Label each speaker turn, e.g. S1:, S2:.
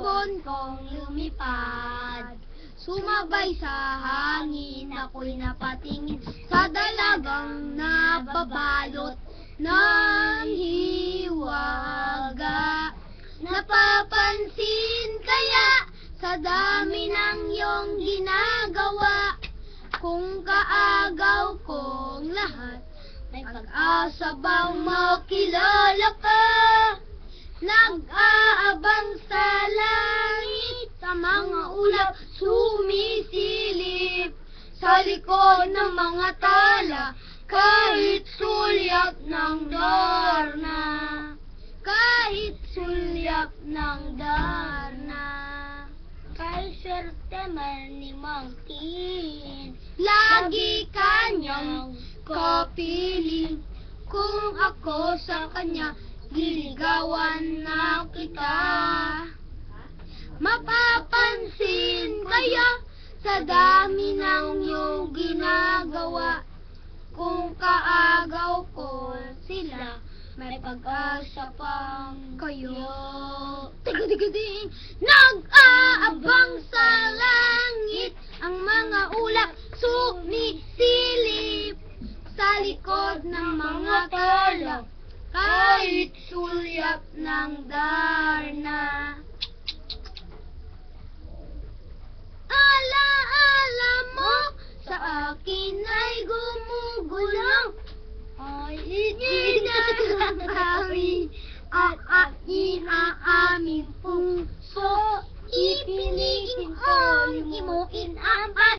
S1: ibon kong lumipad. Sumabay sa hangin, ako'y napatingin sa dalagang nababalot ng hiwaga. Napapansin kaya sa dami ng iyong ginagawa, kung kaagaw kong lahat, may pag-asa bang makilala ka? Nag-aabang sa langit, sa mga ulap sumisilip, sa likod ng mga tala, kahit sulyap ng darna, kahit sulyap ng darna. Kahit swerte man ni Mang Tin, lagi kanyang kapiling. Kung ako sa kanya, liligawan na kita. Mapapansin kaya sa dami ng iyong ginagawa, kung kaagaw ko sila, may pag-asa pang kayo. Tigadigiding, nag-aabang sa langit, ang mga ulap sumisilip, sa likod ng mga tala, kahit sulyap ng darna. Ala-ala mo, sa akin ay gumugulong, ay itinang kami, at aking ang aming puso, ipinigin ko, limuin ang